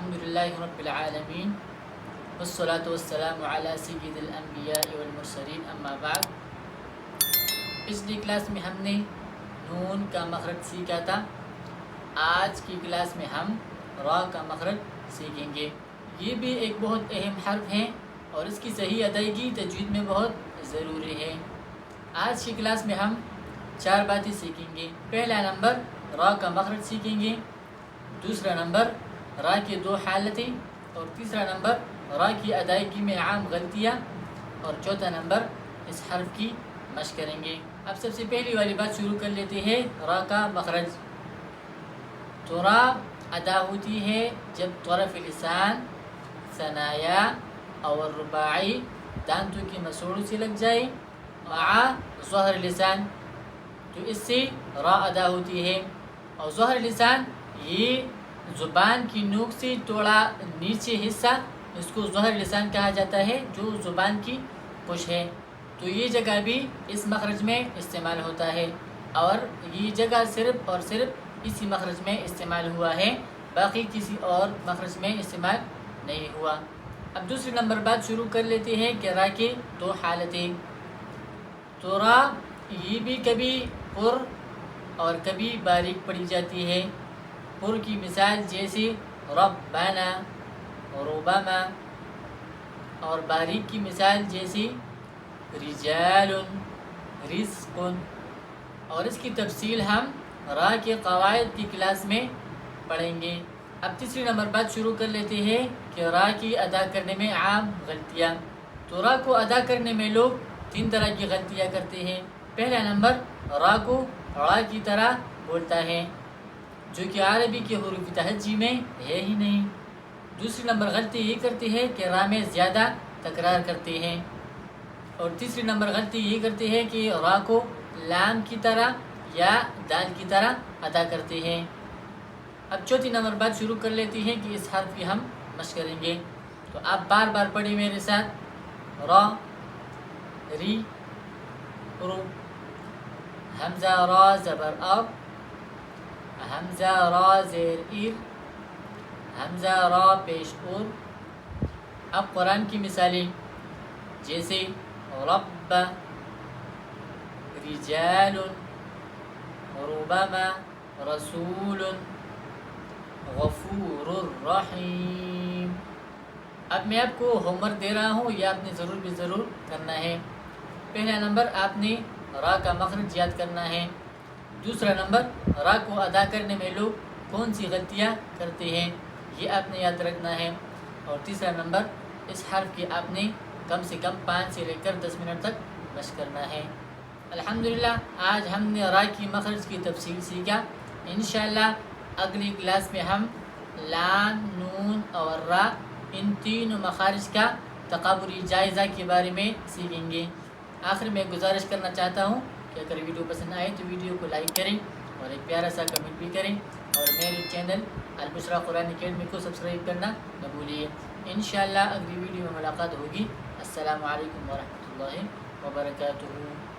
الحمدللہ رب العالمین والصلاة والسلام علی سید الانبیاء والمرسلین اما بعد۔ پچھلی کلاس میں ہم نے نون کا مخرج سیکھا تھا۔ آج کی کلاس میں ہم را کا مخرج سیکھیں گے۔ یہ بھی ایک بہت اہم حرف ہے اور اس کی صحیح ادائیگی تجوید میں بہت ضروری ہے۔ آج کی کلاس میں ہم 4 باتیں سیکھیں گے۔ پہلا نمبر را کا مخرج سیکھیں گے، دوسرا نمبر را کی 2 حالتیں، اور تیسرا نمبر را کی ادائیگی میں عام غلطیاں، اور چوتھا نمبر اس حرف کی مشق کریں گے۔ اب سب سے پہلی والی بات شروع کر لیتے ہیں، را کا مخرج۔ تو را ادا ہوتی ہے جب طرف لسان، ثنایا اور رباعی دانتوں کی مسوڑوں سے لگ جائے مع ظہر لسان، تو اس سے را ادا ہوتی ہے۔ اور ظہر لسان یہ زبان کی نوک سے تھوڑا نیچے حصہ، اس کو ظہر لسان کہا جاتا ہے، جو زبان کی پش ہے۔ تو یہ جگہ بھی اس مخرج میں استعمال ہوتا ہے، اور یہ جگہ صرف اور صرف اسی مخرج میں استعمال ہوا ہے، باقی کسی اور مخرج میں استعمال نہیں ہوا۔ اب دوسرے نمبر بات شروع کر لیتے ہیں کہ را کے 2 حالتیں۔ تو را یہ بھی کبھی پر اور کبھی باریک پڑھی جاتی ہے۔ پر کی مثال جیسے ربنا، ربما، اور باریک کی مثال جیسے رجال، رزق، اور اس کی تفصیل ہم را کے قواعد کی کلاس میں پڑھیں گے۔ اب تیسری نمبر بات شروع کر لیتے ہیں کہ را کی ادا کرنے میں عام غلطیاں۔ تو را کو ادا کرنے میں لوگ 3 طرح کی غلطیاں کرتے ہیں۔ پہلا نمبر، را کو ڑا کی طرح بولتا ہے، جو کہ عربی کے حروف تہجی میں ہے ہی نہیں۔ دوسری نمبر غلطی یہ کرتے ہیں کہ را میں زیادہ تکرار کرتے ہیں۔ اور تیسری نمبر غلطی یہ کرتے ہیں کہ را کو لام کی طرح یا دال کی طرح ادا کرتے ہیں۔ اب چوتھی نمبر بات شروع کر لیتے ہیں کہ اس حرف کی ہم مشق کریں گے۔ تو آپ بار بار پڑھیں میرے ساتھ، را، ری، رو، حمزہ را زبر اب، حمزہ را زیر ایر، حمزہ را پیش اور۔ اب قرآن کی مثالیں جیسے رب، رجال، ربما، رسول، غفور الرحیم۔ اب میں آپ کو ہوم ورک دے رہا ہوں، یہ آپ نے ضرور کرنا ہے۔ پہلا نمبر آپ نے را کا مخرج یاد کرنا ہے۔ دوسرا نمبر، را کو ادا کرنے میں لوگ کون سی غلطیاں کرتے ہیں، یہ آپ نے یاد رکھنا ہے۔ اور تیسرا نمبر، اس حرف کی آپ نے کم سے کم 5 سے لے کر 10 منٹ تک مشق کرنا ہے۔ الحمدللہ آج ہم نے را کی مخرج کی تفصیل سیکھا۔ انشاءاللہ اگلی کلاس میں ہم لام، نون اور را، ان 3 مخارج کا تقابلی جائزہ کے بارے میں سیکھیں گے۔ آخر میں گزارش کرنا چاہتا ہوں کہ اگر ویڈیو پسند آئے تو ویڈیو کو لائک کریں اور ایک پیارا سا کمنٹ بھی کریں، اور میرے چینل البشرا قرآن اکیڈمی کو سبسکرائب کرنا نہ بھولیے۔ انشاءاللہ اگلی ویڈیو میں ملاقات ہوگی۔ السلام علیکم ورحمۃ اللہ وبرکاتہ۔